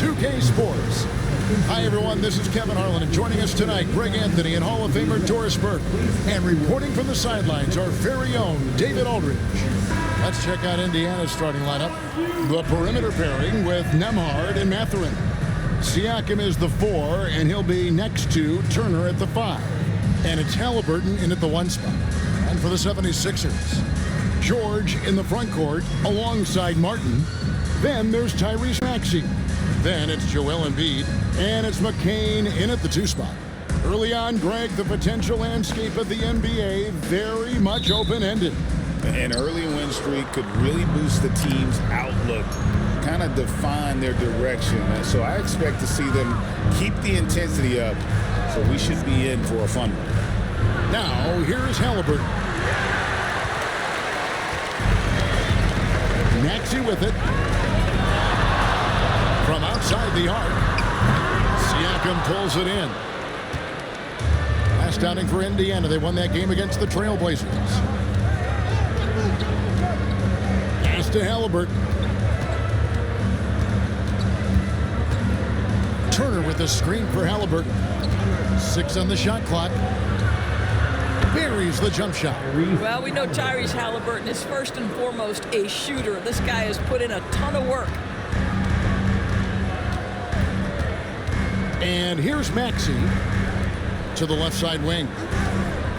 2K Sports. Hi, everyone. This is Kevin Harlan, and joining us tonight, Greg Anthony and Hall of Famer Doris Burke. And reporting from the sidelines, our very own David Aldridge. Let's check out Indiana's starting lineup. The perimeter pairing with Nembhard and Mathurin. Siakam is the 4, and he'll be next to Turner at the 5. And it's Haliburton in at the 1 spot. And for the 76ers, George in the front court alongside Martin. Then there's Tyrese Maxey. Then it's Joel Embiid, and it's McCain in at the 2 spot. Early on, Greg, the potential landscape of the NBA very much open-ended. An early win streak could really boost the team's outlook, kind of define their direction. And so I expect to see them keep the intensity up, so we should be in for a fun one. Now, here's Haliburton. Maxey with it. From outside the arc, Siakam pulls it in. Last outing for Indiana. They won that game against the Trailblazers. Pass to Haliburton. Turner with the screen for Haliburton. 6 on the shot clock. Buries the jump shot. Well, we know Tyrese Haliburton is first and foremost a shooter. This guy has put in a ton of work. And here's Maxey to the left side wing.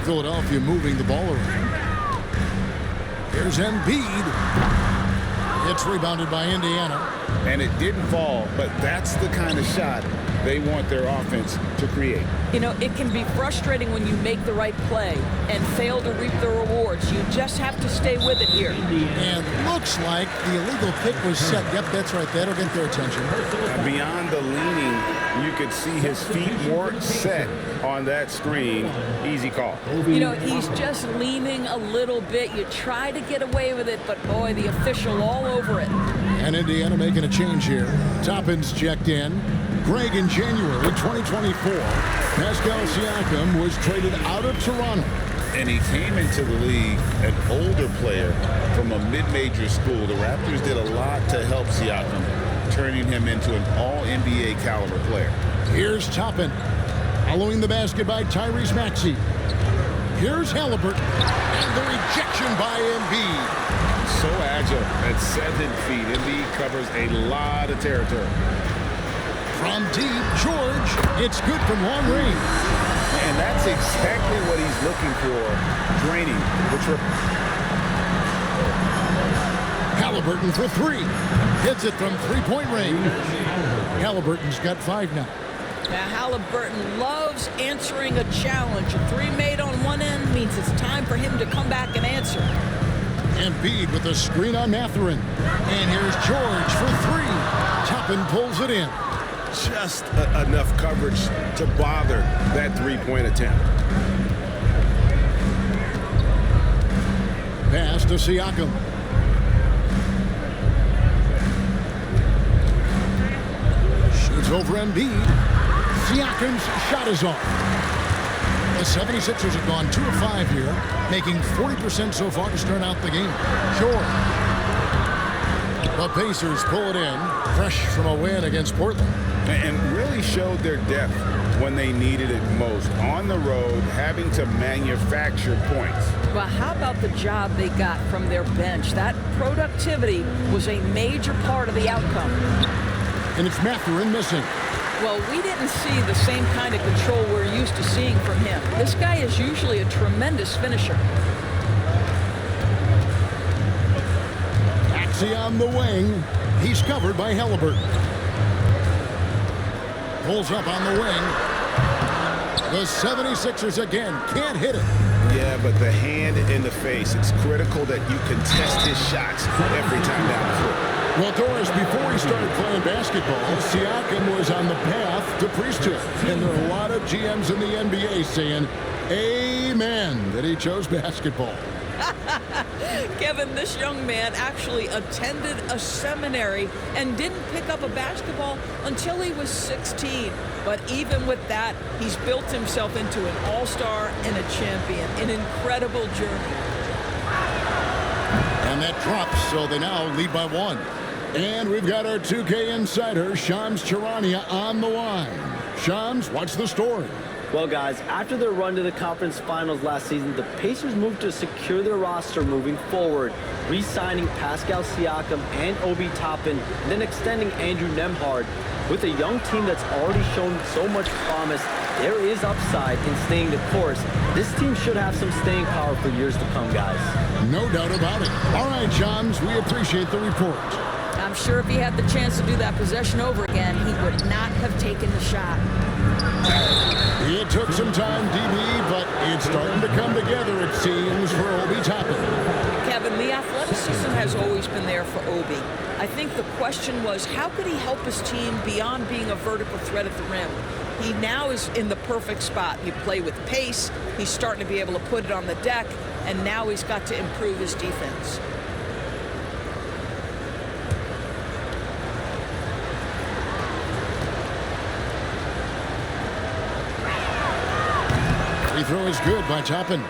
Philadelphia moving the ball around. Here's Embiid. It's rebounded by Indiana. And it didn't fall, but that's the kind of shot they want their offense to create. You know, it can be frustrating when you make the right play and fail to reap the rewards. You just have to stay with it here. And looks like the illegal pick was set. Yep, that's right. That'll get their attention. Beyond the leaning, you could see his feet weren't set on that screen. Easy call. You know, he's just leaning a little bit. You try to get away with it, but boy, the official all over it. And Indiana making a change here. Toppin's checked in. Greg, in January 2024, Pascal Siakam was traded out of Toronto. And he came into the league an older player from a mid-major school. The Raptors did a lot to help Siakam, turning him into an all-NBA caliber player. Here's Toppin. Following the basket by Tyrese Maxey. Here's Haliburton. And the rejection by Embiid. So agile at 7 feet. Embiid covers a lot of territory. From deep, George. It's good from long range. And that's exactly what he's looking for. Draining. Haliburton for 3. Hits it from 3-point range. Haliburton's got 5 now. Now, Haliburton loves answering a challenge. A 3 made on one end means it's time for him to come back and answer. Embiid with a screen on Mathurin. And here's George for 3. Toppin pulls it in. Just enough coverage to bother that 3-point attempt. Pass to Siakam. Shoots over Embiid. Siakam's shot is off. The 76ers have gone 2 of 5 here, making 40% so far to start out the game. Sure. The Pacers pull it in, fresh from a win against Portland. And really showed their depth when they needed it most. On the road, having to manufacture points. Well, how about the job they got from their bench? That productivity was a major part of the outcome. And it's Mathurin missing. Well, we didn't see the same kind of control we're used to seeing from him. This guy is usually a tremendous finisher. Maxey on the wing. He's covered by Haliburton. Pulls up on the wing. The 76ers again can't hit it. Yeah, but the hand in the face, it's critical that you contest his shots every time down the floor. Well, Doris, before he started playing basketball, Siakam was on the path to priesthood. And there are a lot of GMs in the NBA saying, amen, that he chose basketball. Kevin, this young man actually attended a seminary and didn't pick up a basketball until he was 16. But even with that, he's built himself into an all-star and a champion. An incredible journey. And that drops, so they now lead by 1. And we've got our 2K insider, Shams Charania, on the line. Shams, what's the story? Well, guys, after their run to the conference finals last season, the Pacers moved to secure their roster moving forward, re-signing Pascal Siakam and Obi Toppin, and then extending Andrew Nembhard. With a young team that's already shown so much promise, there is upside in staying the course. This team should have some staying power for years to come, guys. No doubt about it. All right, Shams, we appreciate the report. I'm sure if he had the chance to do that possession over again, he would not have taken the shot. It took some time, DB, but it's starting to come together, it seems, for Obi Toppin. Kevin, the athleticism has always been there for Obi. I think the question was, how could he help his team beyond being a vertical threat at the rim? He now is in the perfect spot. You play with pace, he's starting to be able to put it on the deck, and now he's got to improve his defense. Free throw is good by Toppin.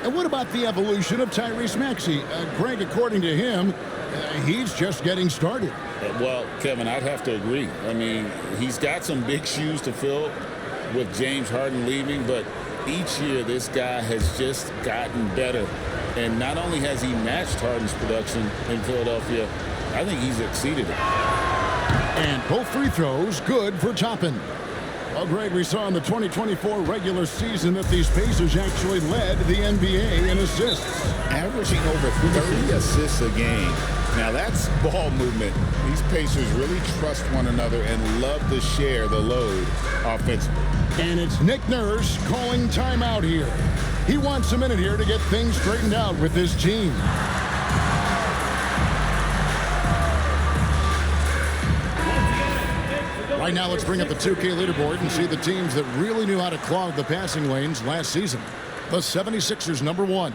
And what about the evolution of Tyrese Maxey? Greg, according to him, he's just getting started. Well, Kevin, I'd have to agree. I mean, he's got some big shoes to fill with James Harden leaving, but each year this guy has just gotten better. And not only has he matched Harden's production in Philadelphia, I think he's exceeded it. And both free throws good for Toppin. Well, Greg, we saw in the 2024 regular season that these Pacers actually led the NBA in assists. Averaging over 30 assists a game. Now that's ball movement. These Pacers really trust one another and love to share the load offensively. And it's Nick Nurse calling timeout here. He wants a minute here to get things straightened out with his team. Right now, let's bring up the 2K leaderboard and see the teams that really knew how to clog the passing lanes last season. The 76ers, number 1.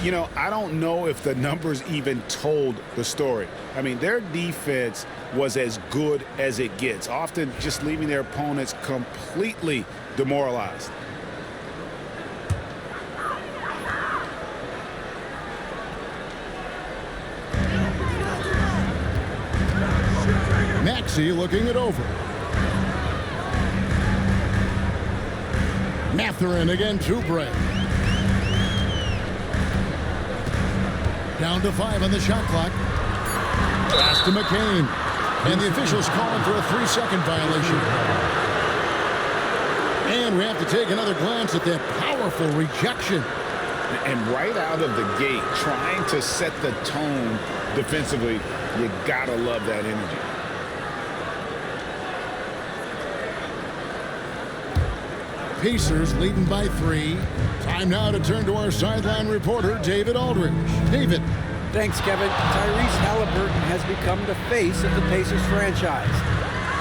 You know, I don't know if the numbers even told the story. I mean, their defense was as good as it gets, often just leaving their opponents completely demoralized. Maxey looking it over. Mathurin again to Oubre. Down to 5 on the shot clock. Pass to McCain. And the officials calling for a 3-second violation. And we have to take another glance at that powerful rejection. And right out of the gate, trying to set the tone defensively, you gotta love that energy. Pacers leading by 3. Time now to turn to our sideline reporter, David Aldridge. David. Thanks, Kevin. Tyrese Halliburton has become the face of the Pacers franchise.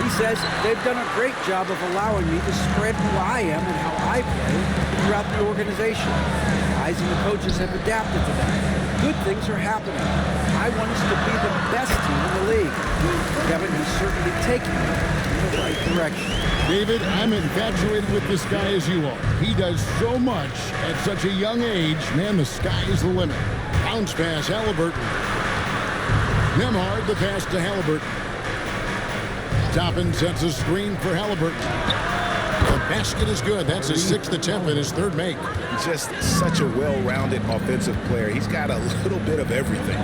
He says they've done a great job of allowing me to spread who I am and how I play throughout the organization. Guys and the coaches have adapted to that. Good things are happening. I want us to be the best team in the league. Kevin, he's certainly taking it in the right direction. David, I'm infatuated with this guy as you are. He does so much at such a young age. Man, the sky is the limit. Bounce pass, Halliburton. Nembhard, the pass to Halliburton. Toppin sets a screen for Halliburton. The basket is good. That's his 6th attempt and his 3rd make. Just such a well-rounded offensive player. He's got a little bit of everything.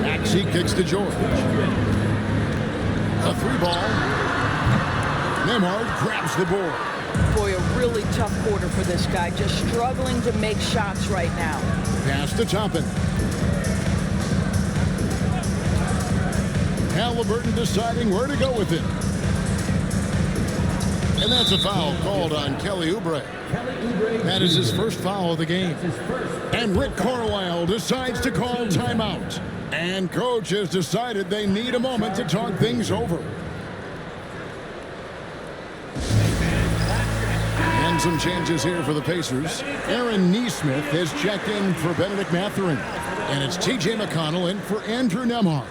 Maxey kicks to George. A 3-ball. Nembhard grabs the board. Boy, a really tough quarter for this guy. Just struggling to make shots right now. Pass to Toppin. Halliburton deciding where to go with it. And that's a foul called on Kelly Oubre. That is his first foul of the game. And Rick Carlisle decides to call timeout. And coach has decided they need a moment to talk things over. And some changes here for the Pacers. Aaron Nesmith has checked in for Benedict Mathurin. And it's T.J. McConnell in for Andrew Nembhard.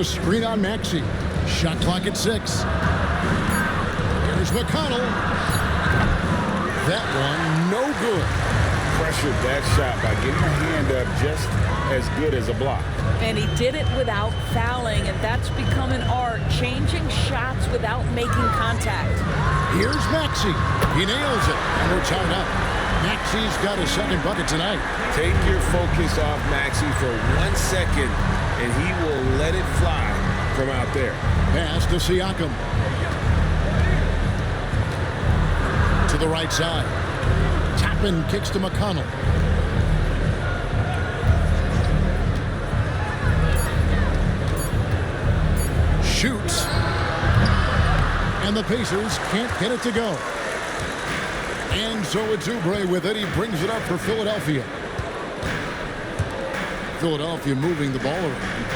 the screen on Maxey. Shot clock at 6. Here's McConnell. That one, no good. Pressured that shot by getting a hand up just as good as a block. And he did it without fouling, and that's become an art, changing shots without making contact. Here's Maxey. He nails it, and we're tied up. Maxey's got his second bucket tonight. Take your focus off Maxey for 1 second, and he will let it fly from out there. Pass to Siakam. To the right side. Toppin kicks to McConnell. Shoots. And the Pacers can't get it to go. And so it's Oubre with it. He brings it up for Philadelphia. Philadelphia moving the ball around.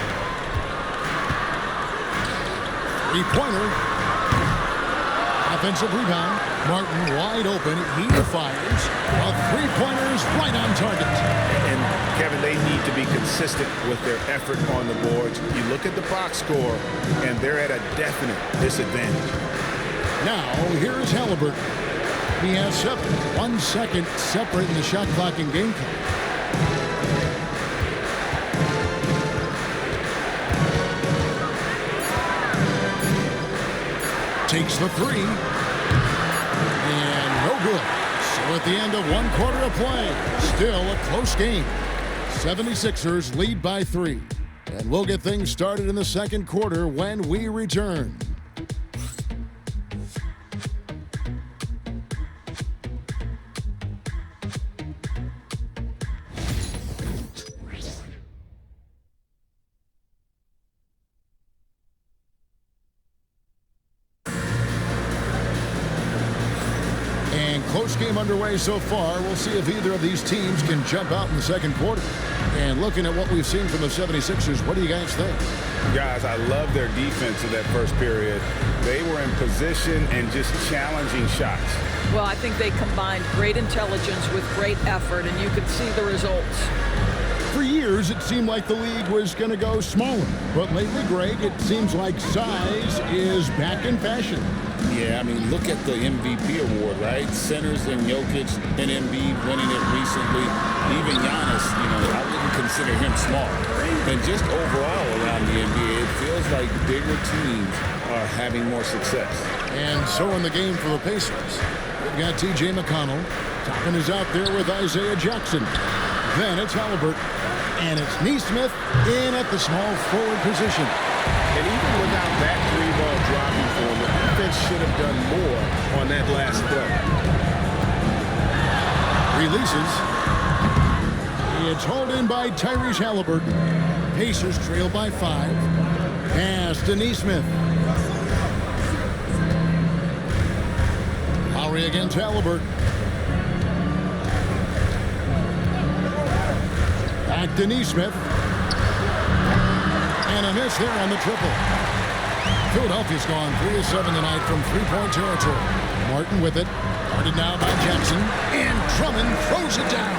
Three-pointer. Offensive rebound. Martin wide open. He fires. A three-pointer's right on target. And, Kevin, they need to be consistent with their effort on the boards. You look at the box score, and they're at a definite disadvantage. Now, here's Halliburton. He has 7. 1 second separate in the shot clock and game clock. Takes the 3. And no good. So at the end of 1 quarter of play, still a close game. 76ers lead by 3. And we'll get things started in the second quarter when we return. Close game underway so far. We'll see if either of these teams can jump out in the second quarter. And looking at what we've seen from the 76ers, what do you guys think? Guys, I love their defense in that first period. They were in position and just challenging shots. Well, I think they combined great intelligence with great effort, and you could see the results. For years, it seemed like the league was going to go smaller. But lately, Greg, it seems like size is back in fashion. Yeah, I mean, look at the MVP award, right? Centers and Jokic and Embiid winning it recently. Even Giannis, I wouldn't consider him small. And just overall around the NBA, it feels like bigger teams are having more success. And so in the game for the Pacers, we've got T.J. McConnell. Toppin is out there with Isaiah Jackson. Then it's Halliburton. And it's Nesmith in at the small forward position. And even without that 3-ball dropping for him, the defense should have done more on that last play. Releases. It's hauled in by Tyrese Halliburton. Pacers trail by 5. Pass to Nesmith. Lowry against Halliburton. Back to Nesmith. And a miss there on the triple. Philadelphia's gone 3 of 7 tonight from three-point territory. Martin with it. Guarded now by Jackson. And Drummond throws it down.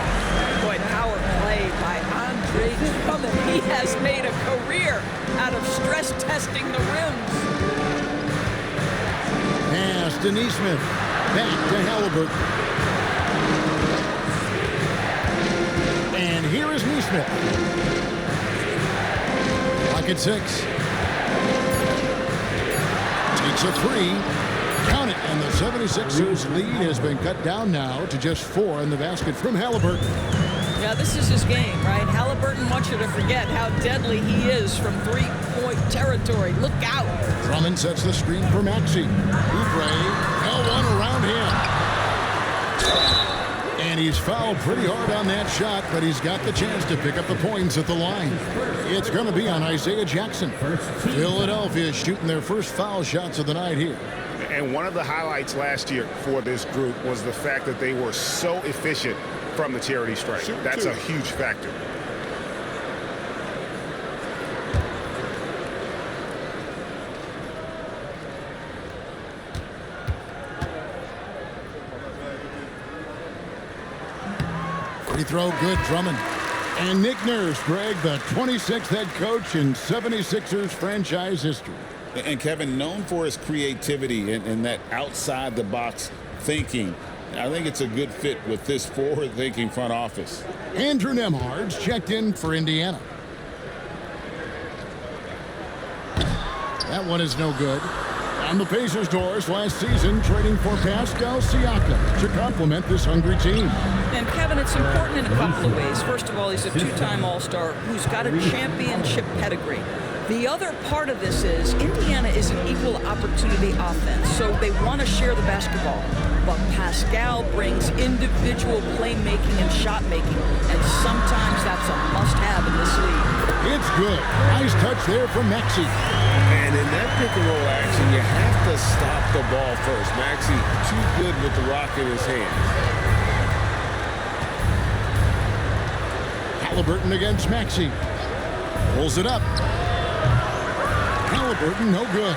Boy, power play by Andre Drummond. He has made a career out of stress testing the rims. Pass to Nesmith. Back to Halliburton. And here is Nesmith. Clock at 6. Takes a 3. Count it. And the 76ers lead has been cut down now to just 4 in the basket from Halliburton. Yeah, this is his game, right? Halliburton wants you to forget how deadly he is from three-point territory. Look out. Drummond sets the screen for Maxey. Oubre, L1 around him. And he's fouled pretty hard on that shot, but he's got the chance to pick up the points at the line. It's going to be on Isaiah Jackson. Philadelphia shooting their first foul shots of the night here. And one of the highlights last year for this group was the fact that they were so efficient from the charity stripe. That's a huge factor. Free throw good, Drummond. And Nick Nurse, Greg, the 26th head coach in 76ers franchise history. And Kevin, known for his creativity and that outside-the-box thinking, I think it's a good fit with this forward-thinking front office. Andrew Nembhard's checked in for Indiana. That one is no good. On the Pacers' doors last season, trading for Pascal Siakam to complement this hungry team. And Kevin, it's important in a couple of ways. First of all, he's a two-time All-Star who's got a championship pedigree. The other part of this is Indiana is an equal opportunity offense, so they want to share the basketball. But Pascal brings individual playmaking and shot making, and sometimes that's a must-have in this league. It's good. Nice touch there from Maxey. And in that pick-and-roll action, you have to stop the ball first. Maxey too good with the rock in his hand. Halliburton against Maxey. Pulls it up. Halliburton, no good.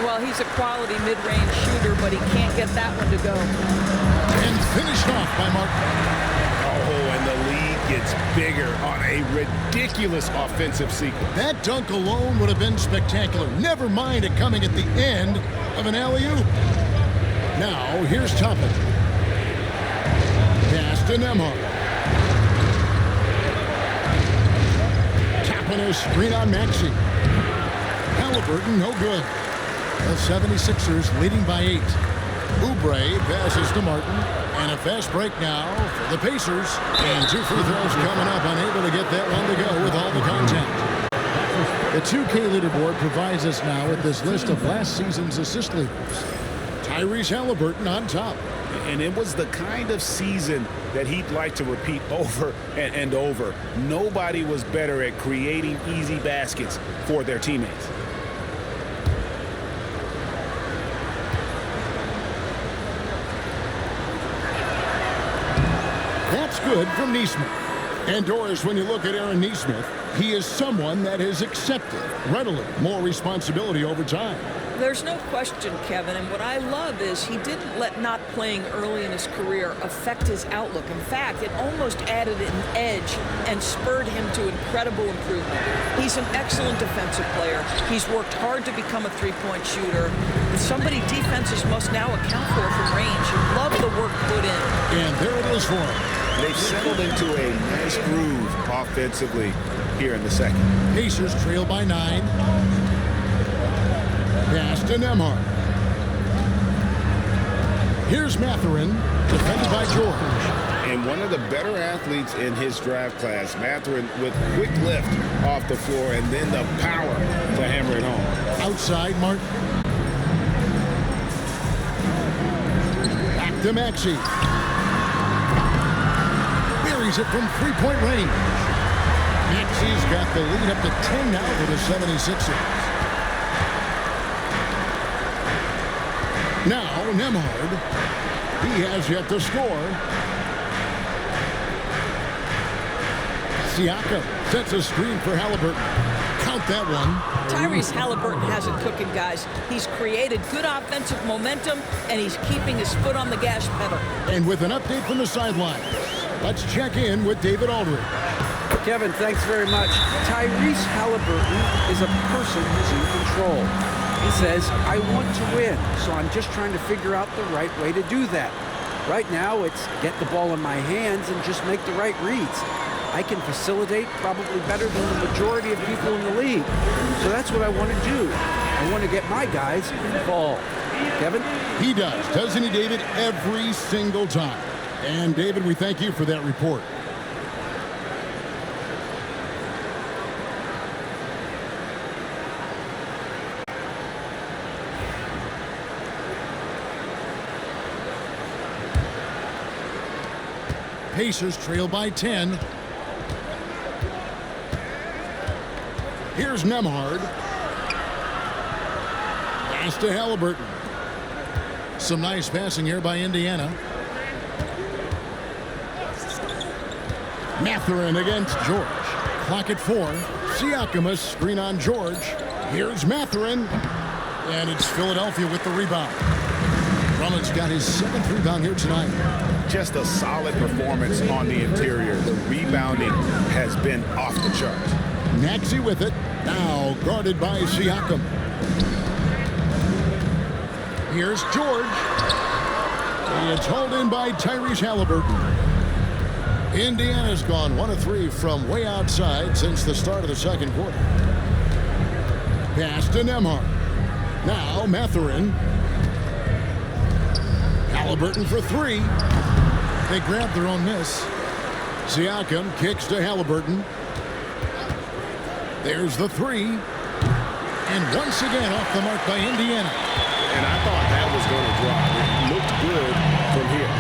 Well, he's a quality mid-range shooter, but he can't get that one to go. And finished off by Martin. Oh, and the lead gets bigger on a ridiculous offensive sequence. That dunk alone would have been spectacular. Never mind it coming at the end of an alley-oop. Now, here's Toppin. Pass to Nembhard. Toppin a screen on Maxey. Halliburton, no good. The 76ers leading by 8. Oubre passes to Martin. And a fast break now for the Pacers. And 2 free throws coming up. Unable to get that one to go with all the contact. The 2K leaderboard provides us now with this list of last season's assist leaders. Tyrese Halliburton on top. And it was the kind of season that he'd like to repeat over and over. Nobody was better at creating easy baskets for their teammates. That's good from Nesmith. And Doris, when you look at Aaron Nesmith, he is someone that has accepted readily more responsibility over time. There's no question, Kevin, and what I love is he didn't let not playing early in his career affect his outlook. In fact, it almost added an edge and spurred him to incredible improvement. He's an excellent defensive player. He's worked hard to become a three-point shooter. It's somebody defenses must now account for from range. Love the work put in. And there it is for him. They've settled into a nice groove offensively here in the second. Pacers trail by 9. Pass to Nembhard. Here's Mathurin, defended by George. And one of the better athletes in his draft class, Mathurin, with quick lift off the floor and then the power to hammer it home. Outside, Martin. Back to Maxey. Buries it from three-point range. Maxey's got the lead up to 10 now for the 76ers. Now, Nembhard. He has yet to score. Siakam sets a screen for Halliburton. Count that one. Tyrese Halliburton has it cooking, guys. He's created good offensive momentum, and he's keeping his foot on the gas pedal. And with an update from the sidelines, let's check in with David Aldridge. Kevin, thanks very much. Tyrese Halliburton is a person who's in control. He says, I want to win, so I'm just trying to figure out the right way to do that. Right now, it's get the ball in my hands and just make the right reads. I can facilitate probably better than the majority of people in the league. So that's what I want to do. I want to get my guys involved. Kevin? He does, doesn't he, David? Every single time. And, David, we thank you for that report. Pacers trail by 10. Here's Nembhard. Pass to Halliburton. Some nice passing here by Indiana. Mathurin against George. Clock at 4. Siakam a screen on George. Here's Mathurin. And it's Philadelphia with the rebound. Drummond's got his 7th rebound here tonight. just a solid performance on the interior. The rebounding has been off the charts. Maxey with it. Now guarded by Siakam. Here's George. It's hauled in by Tyrese Halliburton. Indiana's gone 1 of 3 from way outside since the start of the second quarter. Pass to Nembhard. Now Mathurin. Halliburton for 3. They grab their own miss. Siakam kicks to Halliburton. There's the 3. And once again off the mark by Indiana. And I thought that was going to drop. It looked good from here.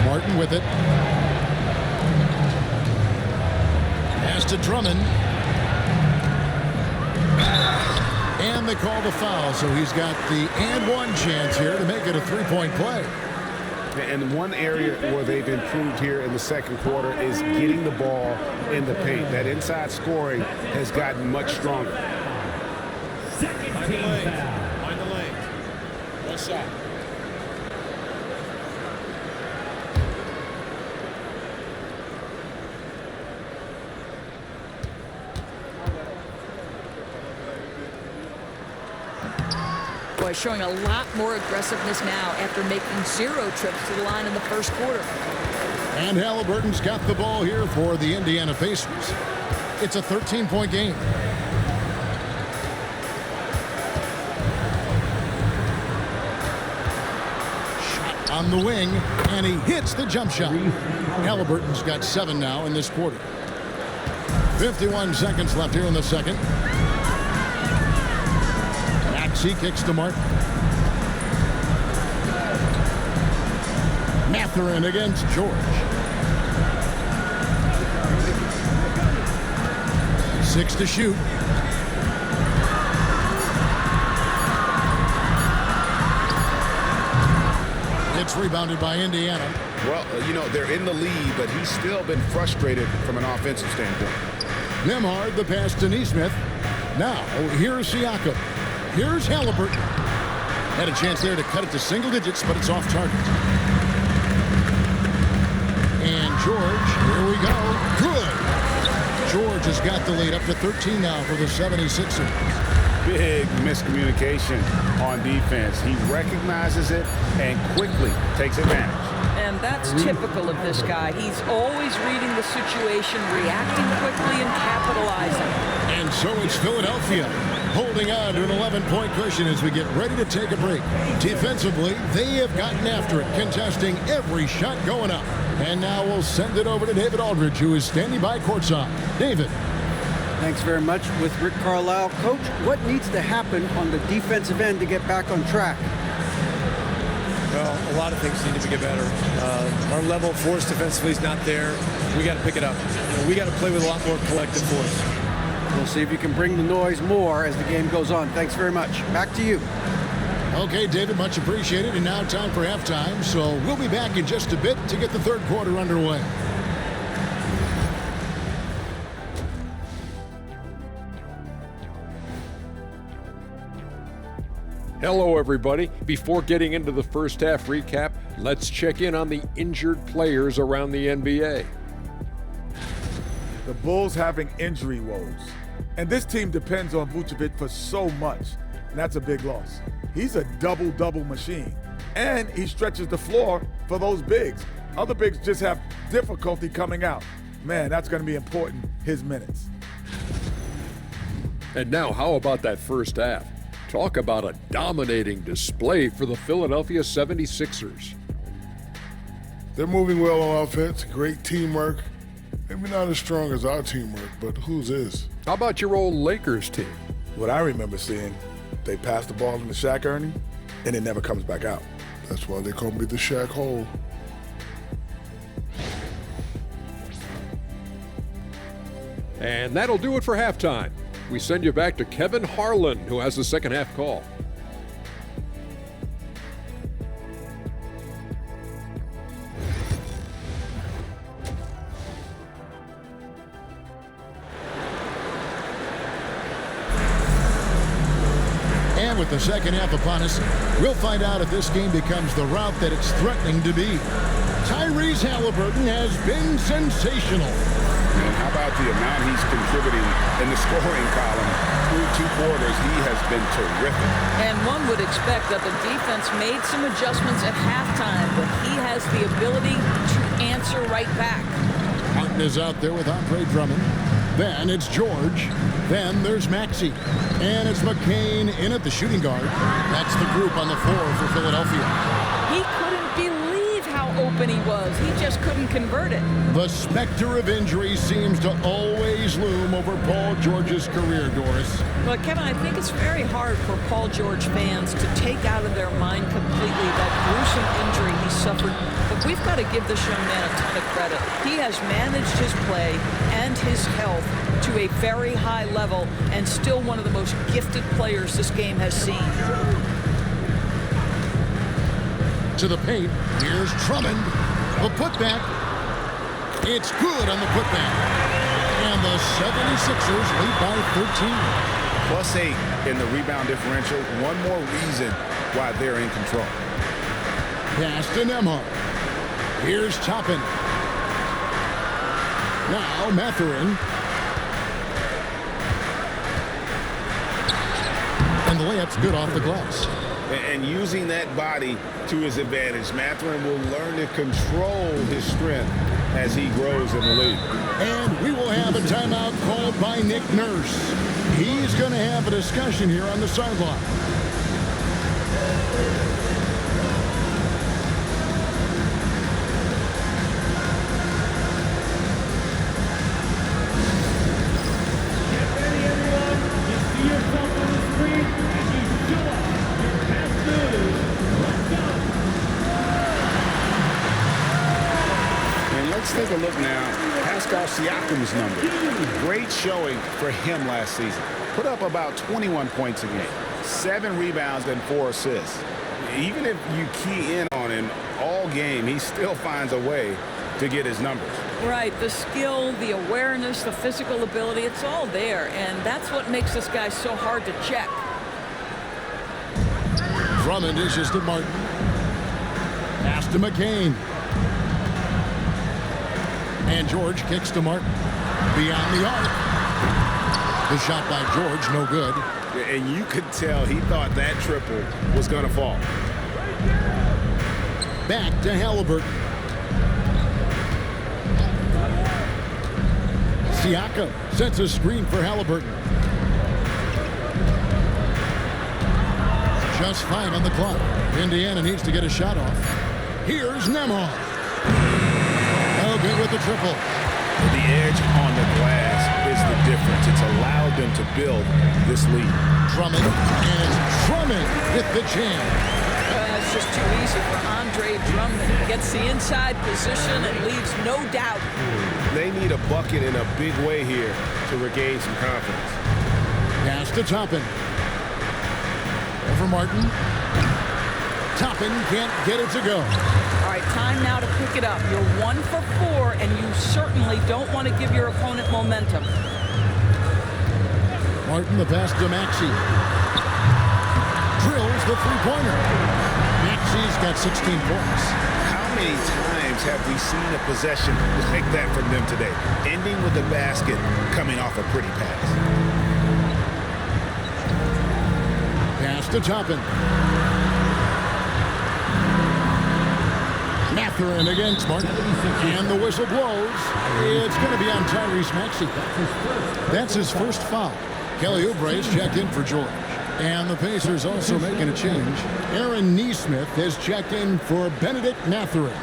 Martin with it. Pass to Drummond. And they call the foul, so he's got the and one chance here to make it a three-point play. And one area where they've improved here in the second quarter is getting the ball in the paint. That inside scoring has gotten much stronger. Find the lane. West side. Boy, showing a lot more aggressiveness now after making 0 trips to the line in the first quarter. And Halliburton's got the ball here for the Indiana Pacers. It's a 13-point game. Shot on the wing, and he hits the jump shot. Halliburton's got 7 now in this quarter. 51 seconds left here in the second. Maxey kicks to Martin. Mathurin against George. 6 to shoot. It's rebounded by Indiana. Well, you know, they're in the lead, but he's still been frustrated from an offensive standpoint. Nembhard, the pass to Nesmith. Now, here's Siakam. Here's Halliburton. Had a chance there to cut it to single digits, but it's off target. And George, here we go. Good. George has got the lead up to 13 now for the 76ers. Big miscommunication on defense. He recognizes it and quickly takes advantage. And that's typical of this guy. He's always reading the situation, reacting quickly, and capitalizing. And so it's Philadelphia holding on to an 11-point cushion as we get ready to take a break. Defensively, they have gotten after it, contesting every shot going up. And now we'll send it over to David Aldridge, who is standing by courtside. David. Thanks very much with Rick Carlisle. Coach, what needs to happen on the defensive end to get back on track? Well, a lot of things need to get better. Our level of force defensively is not there. We got to pick it up. We got to play with a lot more collective force. We'll see if you can bring the noise more as the game goes on. Thanks very much. Back to you. Okay, David, much appreciated. And now time for halftime. So we'll be back in just a bit to get the third quarter underway. Hello, everybody. Before getting into the first half recap, let's check in on the injured players around the NBA. The Bulls having injury woes. And this team depends on Vucevic for so much, and that's a big loss. He's a double-double machine, and he stretches the floor for those bigs. Other bigs just have difficulty coming out. Man, that's going to be important, his minutes. And now, how about that first half? Talk about a dominating display for the Philadelphia 76ers. They're moving well on offense, great teamwork. Maybe not as strong as our teamwork, but whose is? How about your old Lakers team? What I remember seeing, they pass the ball into Shaq Ernie, and it never comes back out. That's why they call me the Shaq Hole. And that'll do it for halftime. We send you back to Kevin Harlan, who has the second half call. And And with the second half upon us, we'll find out if this game becomes the route that it's threatening to be. Tyrese Halliburton has been sensational. And how about the amount he's contributing in the scoring column? Through 2 quarters, he has been terrific. And one would expect that the defense made some adjustments at halftime, but he has the ability to answer right back. Martin is out there with Andre Drummond. Then it's George. Then there's Maxey. And it's McCain in at the shooting guard. That's the group on the floor for Philadelphia. He couldn't believe how open he was. He just couldn't convert it. The specter of injury seems to always loom over Paul George's career, Doris. But Kevin, I think it's very hard for Paul George fans to take out of their mind completely that gruesome injury he suffered. But we've got to give this young man a ton of credit. He has managed his play and his health to a very high level and still one of the most gifted players this game has seen. To the paint, here's Drummond. The putback. It's good on the putback. And the 76ers lead by 13. +8 in the rebound differential. One more reason why they're in control. Pass to Nembhard. Here's Toppin. Now Mathurin. And the layup's good off the glass. And using that body to his advantage, Mathurin will learn to control his strength as he grows in the league. And we will have a timeout called by Nick Nurse. He's going to have a discussion here on the sideline. Take a look now. Pascal Siakam's number. Great showing for him last season. Put up about 21 points a game, 7 rebounds and 4 assists. Even if you key in on him all game, he still finds a way to get his numbers. Right, the skill, the awareness, the physical ability, it's all there. And that's what makes this guy so hard to check. Drummond dishes to Martin. Pass to McCain. And George kicks to Martin. Beyond the arc. The shot by George, no good. And you could tell he thought that triple was going to fall. Back to Halliburton. Siakam sets a screen for Halliburton. Just 5 on the clock. Indiana needs to get a shot off. Here's Nembhard. Good with the triple. The edge on the glass is the difference. It's allowed them to build this lead. Drummond, and it's Drummond with the jam. It's just too easy for Andre Drummond. Gets the inside position and leaves no doubt. They need a bucket in a big way here to regain some confidence. Pass to Toppin. Over Martin. Toppin can't get it to go. All right, time now to pick it up. You're 1 for 4, and you certainly don't want to give your opponent momentum. Martin, the pass to Maxey. Drills the three-pointer. Maxey's got 16 points. How many times have we seen a possession like that from them today? Ending with a basket, coming off a pretty pass. Pass to Toppin. Mathurin against Martin. And the whistle blows. It's going to be on Tyrese Maxey. That's his first foul. Kelly Oubre is checked in for George. And the Pacers also making a change. Aaron Nesmith has checked in for Benedict Mathurin.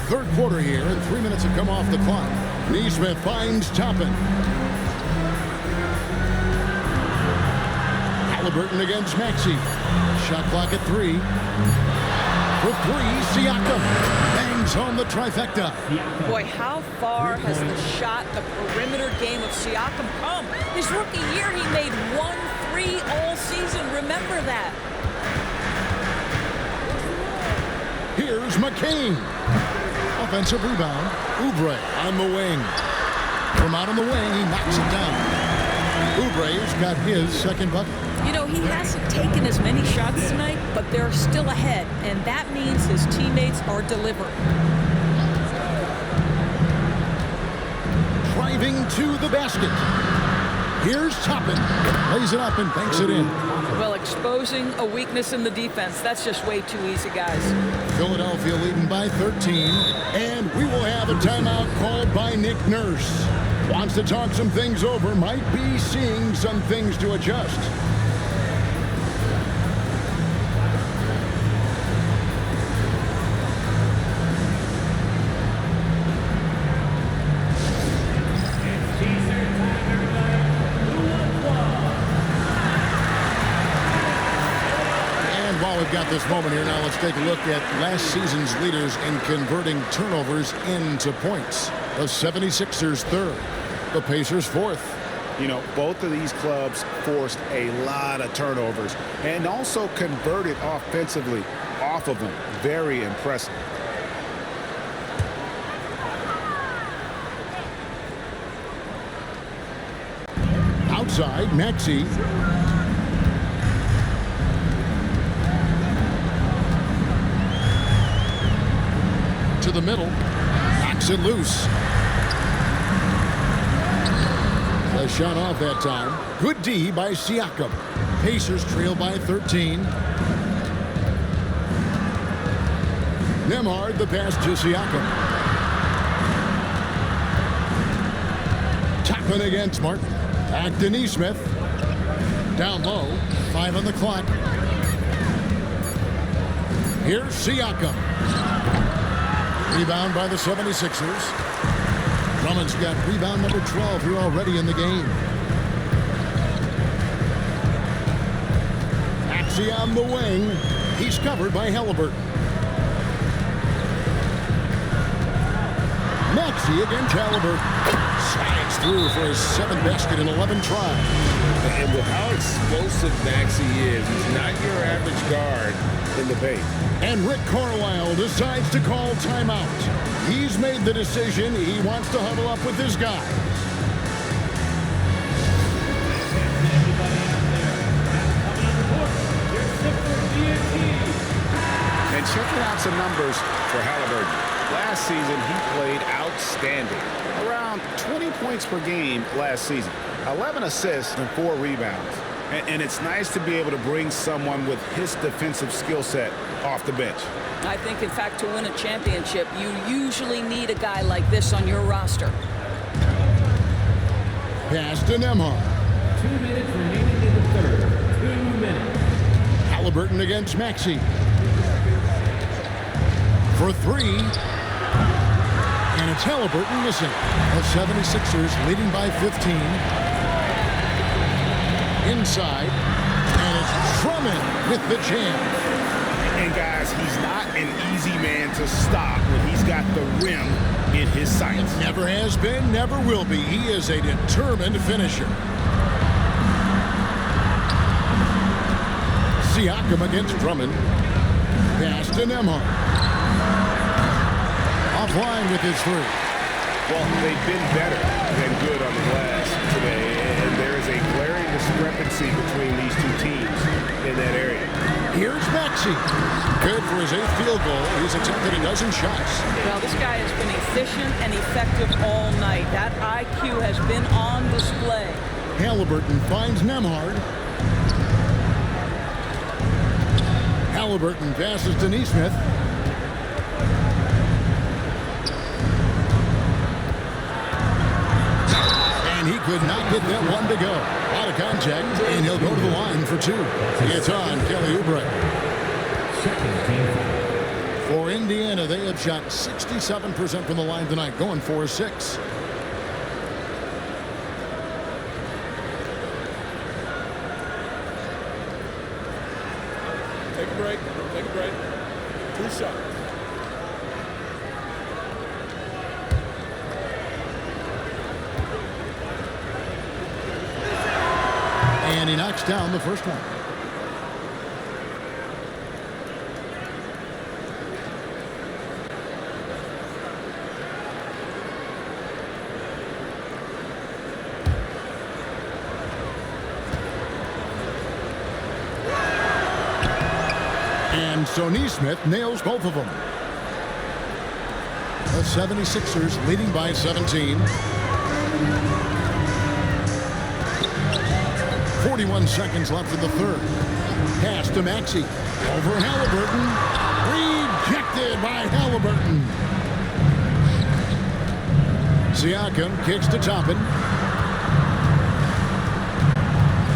Third quarter here, and 3 minutes have come off the clock. Nesmith finds Toppin. Halliburton against Maxey. Shot clock at 3. For 3, Siakam bangs home the trifecta. Boy, how far has the shot, the perimeter game of Siakam come? His rookie year, he made 1 3 all season. Remember that. Here's McCain. Offensive rebound. Oubre on the wing. From out on the wing, he knocks it down. Oubre's got his second bucket. You know, he hasn't taken as many shots tonight, but they're still ahead, and that means his teammates are delivering. Driving to the basket. Here's Toppin. Lays it up and banks it in. Well, exposing a weakness in the defense, that's just way too easy, guys. Philadelphia leading by 13, and we will have a timeout called by Nick Nurse. Wants to talk some things over, might be seeing some things to adjust. We've got this moment here. Now let's take a look at last season's leaders in converting turnovers into points. The 76ers third, the Pacers fourth. You know, both of these clubs forced a lot of turnovers and also converted offensively off of them. Very impressive. Outside, Maxey. To the middle, knocks it loose. A shot off that time. Good D by Siakam. Pacers trail by 13. Nembhard the pass to Siakam. Toppin against Martin. Back to Nesmith. Down low. 5 on the clock. Here's Siakam. Rebound by the 76ers. Drummond's got rebound number 12 here already in the game. Maxey on the wing. He's covered by Halliburton. Maxey against Halliburton. Slides through for his 7th basket in 11 tries. And with how explosive Maxey is, he's not your average guard in the paint. And Rick Carlisle decides to call timeout. He's made the decision. He wants to huddle up with his guy. And checking out some numbers for Halliburton. Last season, he played outstanding. Around 20 points per game last season. 11 assists and 4 rebounds. And it's nice to be able to bring someone with his defensive skill set off the bench. I think, in fact, to win a championship, you usually need a guy like this on your roster. Pass to Nembhard. 2 minutes remaining in the third. 2 minutes. Halliburton against Maxey. For 3. And it's Halliburton missing. The 76ers leading by 15. Inside, and it's Drummond with the jam. And guys, he's not an easy man to stop when he's got the rim in his sights. Never has been, never will be. He is a determined finisher. Siakam against Drummond. Pass to Nembhard. Offline with his 3. Well, they've been better than good on the glass today, and there is a glaring discrepancy between these two teams in that area. Here's Maxey. Good for his 8th field goal. He's attempted a dozen shots. Well, this guy has been efficient and effective all night. That IQ has been on display. Halliburton finds Nembhard. Halliburton passes to Nesmith. And he could not get that one to go. Out of contact, and he'll go to the line for 2. It's on Kelly Oubre. For Indiana, they have shot 67% from the line tonight, going 4-6. Take a break. Take a break. 2 shots. And he knocks down the first one. so Neesmith nails both of them. The 76ers leading by 17. 41 seconds left in the third. Pass to Maxey. Over Halliburton. Rejected by Halliburton. Siakam kicks to Toppin.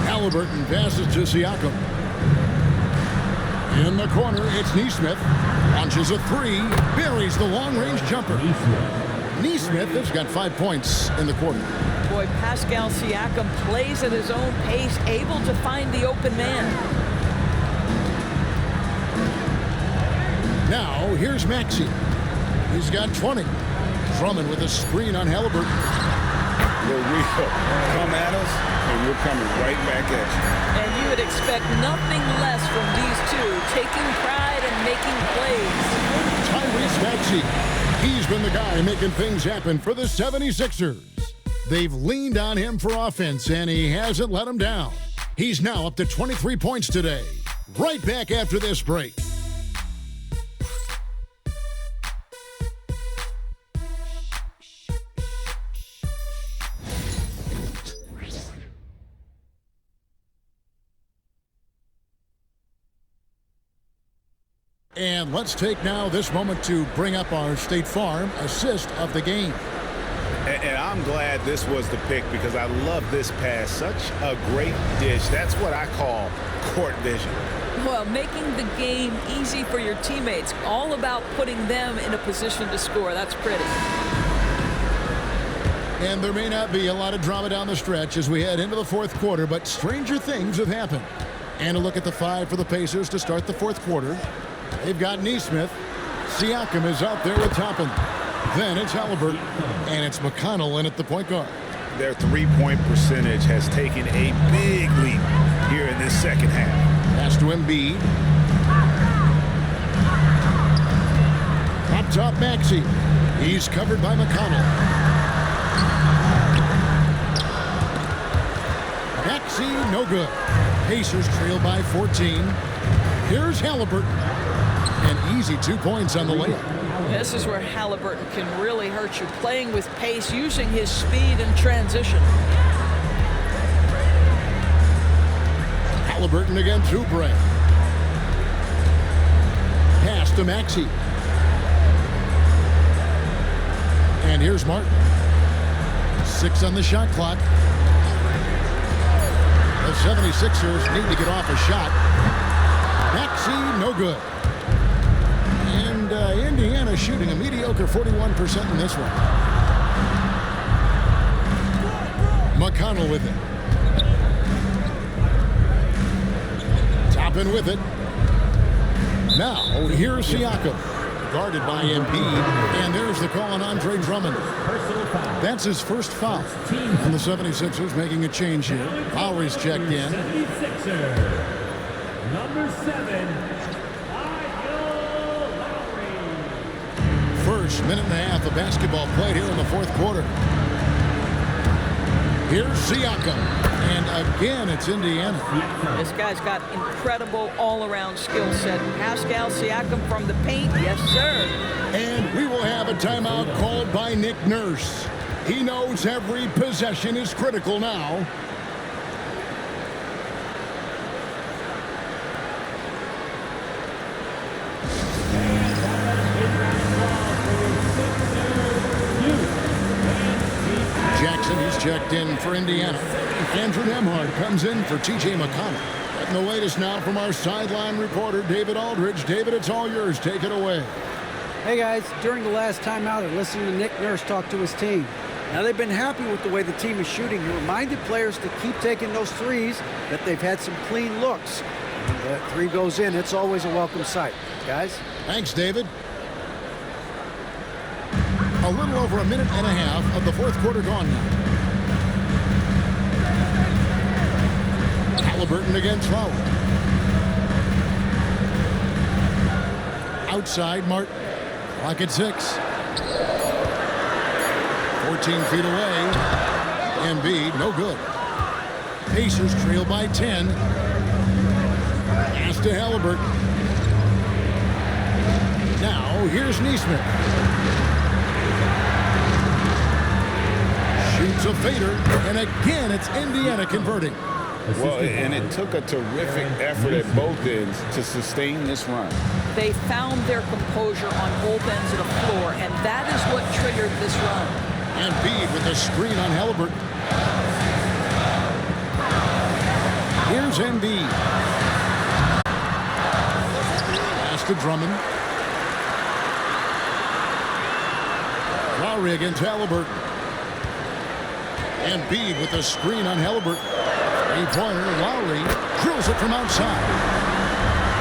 Halliburton passes to Siakam. In the corner, it's Neesmith. Launches a three. Buries the long-range jumper. Neesmith has got 5 points in the quarter. Boy, Pascal Siakam plays at his own pace, able to find the open man. Now, here's Maxey. He's got 20. Drummond with a screen on Halliburton. Will come at us, and we're coming right back at you. And you would expect nothing less from these two, taking pride and making plays. Tyrese Maxey. He's been the guy making things happen for the 76ers. They've leaned on him for offense, and he hasn't let them down. He's now up to 23 points today. Right back after this break. And let's take now this moment to bring up our State Farm assist of the game. And I'm glad this was the pick because I love this pass. Such a great dish. That's what I call court vision. Well, making the game easy for your teammates. All about putting them in a position to score. That's pretty. And there may not be a lot of drama down the stretch as we head into the fourth quarter, but stranger things have happened. And a look at the five for the Pacers to start the fourth quarter. They've got Neesmith. Siakam is out there with Toppin. Then it's Halliburton. And it's McConnell in at the point guard. Their three-point percentage has taken a big leap here in this second half. Pass to Embiid. Up top, Maxey. He's covered by McConnell. Maxey, no good. Pacers trail by 14. Here's Halliburton. An easy 2 points on the layup. This is where Halliburton can really hurt you, playing with pace, using his speed in transition. Halliburton against Oubre. Pass to Maxey. And here's Martin. 6 on the shot clock. The 76ers need to get off a shot. Maxey, no good. And Indiana shooting a mediocre 41% in this one. McConnell with it. Toppin with it. Now, here's Siakam. Guarded by Embiid. And there's the call on Andre Drummond. That's his first foul. And the 76ers making a change here. Lowry's checked in. Number 7, First minute and a half of basketball played here in the fourth quarter. Here's Siakam. And again, it's Indiana. This guy's got incredible all-around skill set. Pascal Siakam from the paint, yes, sir. And we will have a timeout called by Nick Nurse. He knows every possession is critical now. Jackson is checked in for Indiana. Andrew Nembhard comes in for T.J. McConnell. Getting the latest now from our sideline reporter, David Aldridge. David, it's all yours. Take it away. Hey, guys. During the last timeout, I listened to Nick Nurse talk to his team. Now, they've been happy with the way the team is shooting. He reminded players to keep taking those threes, that they've had some clean looks. When that three goes in, it's always a welcome sight. Guys? Thanks, David. A little over a minute and a half of the fourth quarter gone now. Halliburton against Lowry. Outside, Martin. Clock at 6. 14 feet away. Embiid, no good. Pacers trail by 10. Pass to Halliburton. here's Neesmith. Shoots a fader, and again it's Indiana converting. Well, and it took a terrific effort at both ends to sustain this run. They found their composure on both ends of the floor, and that is what triggered this run. Embiid with a screen on Halliburton. Here's Embiid. Pass to Drummond. Lowry against Halliburton. Embiid with a screen on Halliburton. Three-pointer. Lowry drills it from outside.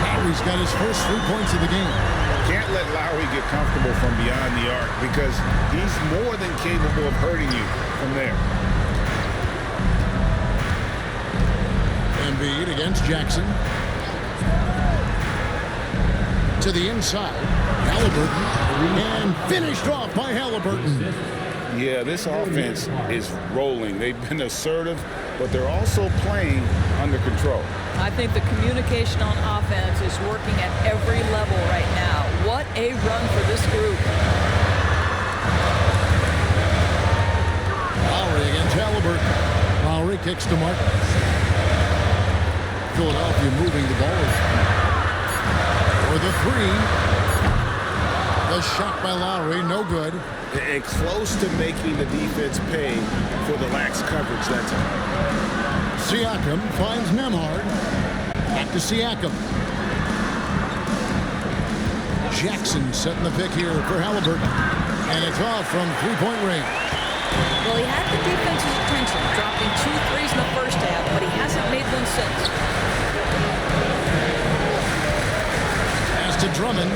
Lowry's got his first 3 points of the game. Can't let Lowry get comfortable from beyond the arc because he's more than capable of hurting you from there. Embiid against Jackson. To the inside. Halliburton. And finished off by Halliburton. Yeah, this offense is rolling. They've been assertive, but they're also playing under control. I think the communication on offense is working at every level right now. What a run for this group. Lowry against Halliburton. Lowry kicks to Martin. Philadelphia moving the ball. For the three. The shot by Lowry, no good. It's close to making the defense pay for the lax coverage that time. Siakam finds Nembhard. Back to Siakam. Jackson setting the pick here for Halliburton. And it's off from three-point range. Well, he had the defense's attention, dropping 2 threes in the first half, but he hasn't made one since. Pass to Drummond.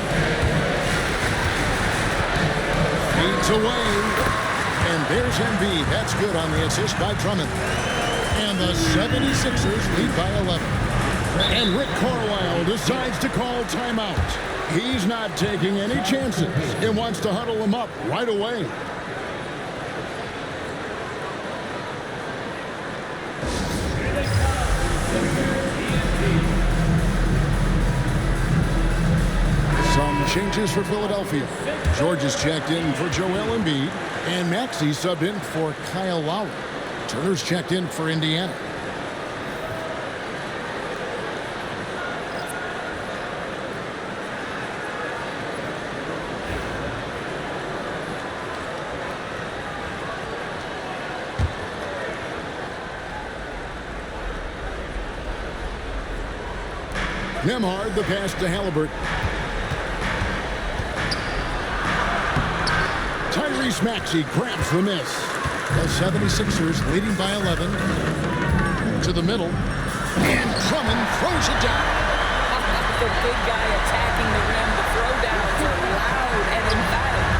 Feeds away. And there's Embiid. That's good on the assist by Drummond. And the 76ers lead by 11. And Rick Carlisle decides to call timeout. He's not taking any chances. He wants to huddle them up right away. Some changes for Philadelphia. George is checked in for Joel Embiid. And Maxey subbed in for Kyle Lowry. Turner's checked in for Indiana. Nembhard, the pass to Halliburton. Tyrese Maxey grabs the miss. The 76ers leading by 11. To the middle. And Drummond throws it down. The big guy attacking the rim. The throwdowns are loud and emphatic.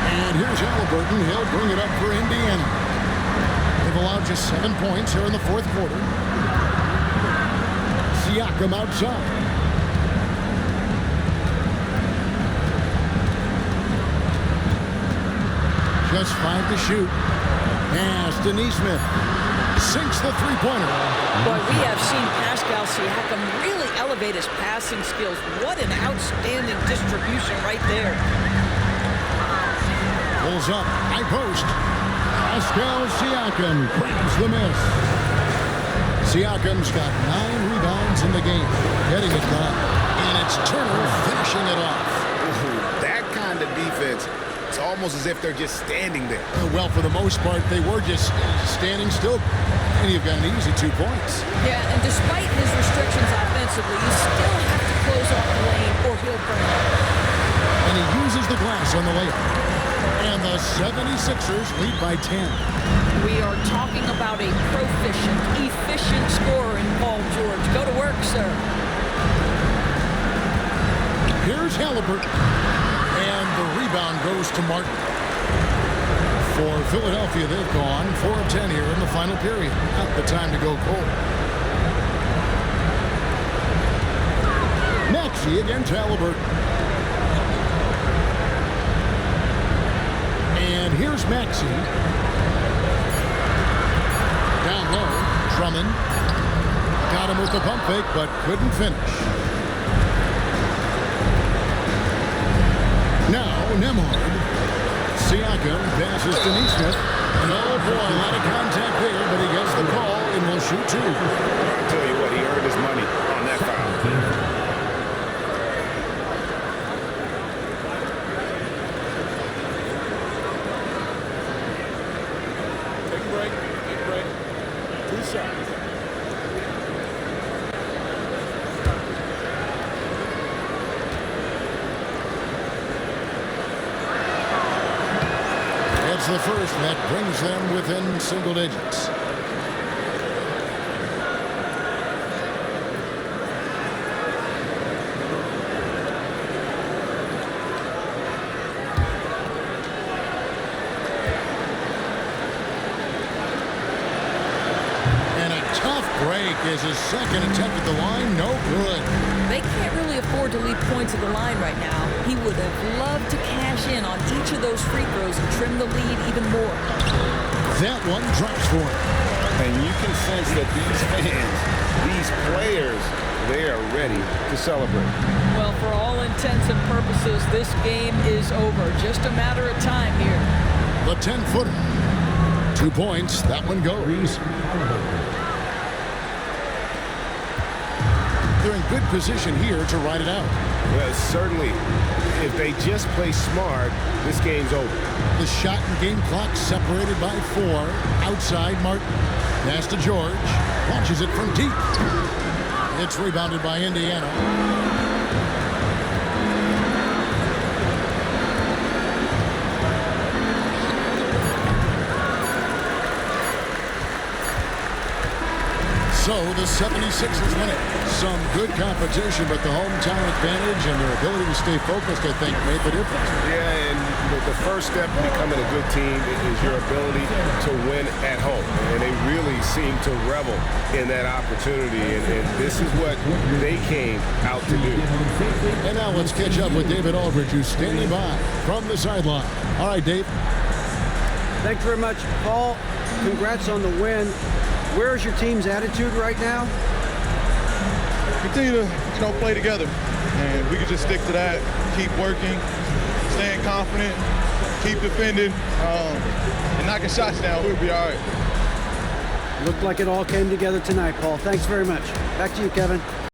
And here's Halliburton. He'll bring it up for Indiana. They've allowed just 7 points here in the fourth quarter. Siakam outside. Just 5 to shoot. Pass to Neesmith. Sinks the three-pointer. Boy, we have seen Pascal Siakam really elevate his passing skills. What an outstanding distribution right there. Pulls up. High post. Pascal Siakam grabs the miss. Siakam's got 9 rebounds in the game, getting it done. And it's Turner finishing it off. Ooh, that kind of defense, it's almost as if they're just standing there. Well, for the most part, they were just standing still. And you've got an easy 2 points. Yeah, and despite his restrictions offensively, you still have to close off the lane or he'll burn it. And he uses the glass on the layup. And the 76ers lead by 10. We are talking about a proficient, efficient scorer in Paul George. Go to work, sir. Here's Halliburton. And the rebound goes to Martin. For Philadelphia, they've gone 4 of 10 here in the final period. Not the time to go cold. Maxey against Halliburton. And here's Maxey. Down low, Drummond. Got him with the pump fake, but couldn't finish. Nembhard. Siakam passes to Nesmith. And oh boy, a lot of contact there, but he gets the call and will shoot 2. I'll tell you what, he earned his money on that foul. Take a break. Take a break. 2 shots. That's the first that brings them within single digits. And a tough break is his second attempt at the line. No good. They can't really afford to leave points at the line right now. He would have loved to cash in on each of those free throws and trim the lead even more. That one drops for him. And you can sense that these fans, these players, they are ready to celebrate. Well, for all intents and purposes, this game is over. Just a matter of time here. The 10-footer. 2 points. That one goes. They're in good position here to ride it out. Well, certainly, if they just play smart, this game's over. The shot and game clock separated by 4. Outside, Martin. Pass to George. Launches it from deep. It's rebounded by Indiana. So the 76ers win it. Some good competition, but the hometown advantage and their ability to stay focused, I think, made the difference. Yeah, and the first step in becoming a good team is your ability to win at home. And they really seem to revel in that opportunity, and this is what they came out to do. And now let's catch up with David Aldridge, who's standing by from the sideline. All right, Dave. Thanks very much, Paul. Congrats on the win. Where is your team's attitude right now? Continue to, play together, and we can just stick to that. Keep working, staying confident, keep defending, and knocking shots down. We'll be all right. Looked like it all came together tonight, Paul. Thanks very much. Back to you, Kevin.